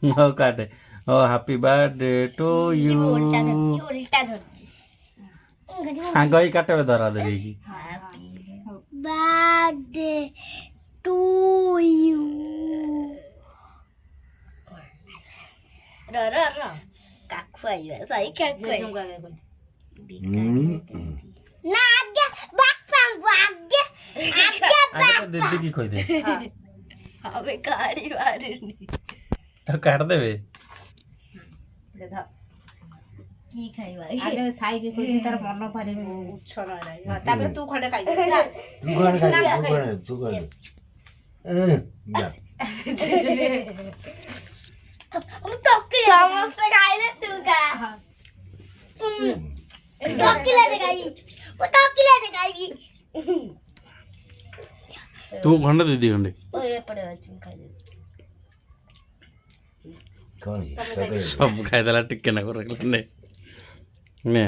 no काटे ओ happy birthday to you सांग ही काटे धरा देवी की बर्थडे टू यू र काकू आइबा सही काकू ना आगे आगे दीदी की कोई दे अबे गाड़ी मारनी तो काट देबे की खाइबा आगे साई के कोई तार मन पारे उछ न रा तापर तू खडे खाइ दे तू खडे समोसा खाइले तू का टोकिला दे खाइबी वो टोकिला दे खाइबी तू खंडे दीदी खंडे ओ ये पड़े चुन खाइ दे सब खाइ देला टिके ना कर रखले ने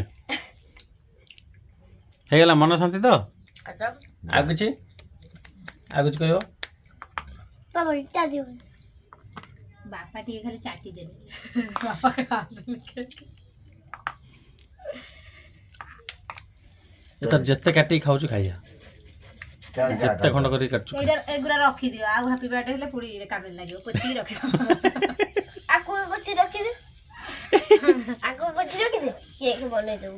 हे गेला मन शांति तो अच्छा आ कुछ कहयो बाबा इटा दियो बापा टी खाली चाटी दे बापा खा एतर जत्ते काटी खाऊ छु खाइया जत्ते खंड करी काटछु एडर एगुरा रखी दियो आ हैप्पी बर्थडे हेले पुडी रे काटे लागियो पोछि रखी आको बच्ची रखी दे आको बच्ची रखी दे केक बने दो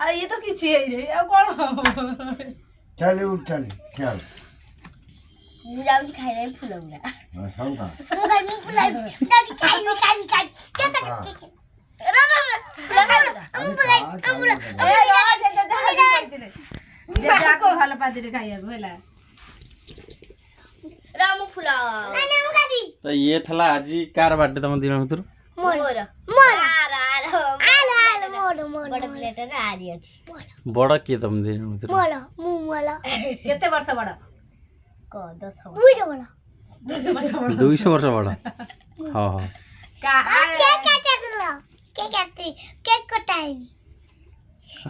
आ ये तो किछि है रे आ कोन चल उठ चल चल मुलाउ खाइ रे फुलौला संगा मुगाई फुलाई दादी खाइ के रा जाको भालो पाती रे खाइया गोला रामू फुला नाने मुगादी तो ये थला आज कार बर्थडे तम दिन भीतर मोर बड़ प्लेट रे आरी अछि बड़ के तम दिन भीतर मोला केते वर्ष बड़ को 10 बुइरो बड़ा 200 वर्ष बड़ हां हां का केक काटला केक कटाइनी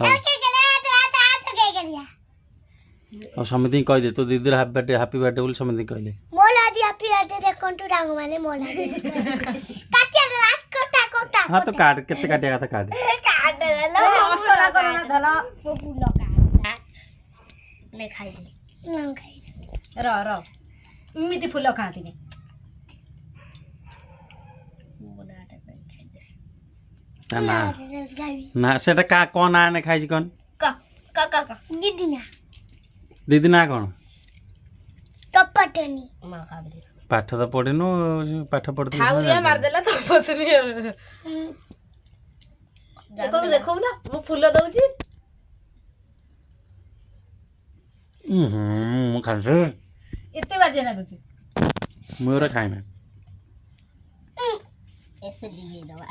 केक गला तो केक गरिया और समिति कह दे तो दीदी हैप्पी बर्थडे बोल समिति कहले मोला दी हैप्पी बर्थडे रे कंटू डांग माने मोला काटिया लास्ट कोटा हां तो काट केते काटिया था काट लो असला करना धला वो फूल का ले खाइ दे ना खाइ र इमिति फुल खाती ने ना ना सेटा का कोन आने खाइ कोन का दीदी ना कोन टपटनी मा खाबे पाठ तो पढिनु पाठ पढ्दै ठाउरिया मार देला तो बसली देखो ना वो फूल दउची म खान्छु एते बाजे ना कुछ मोर खाइमे ऐसे दिए दवा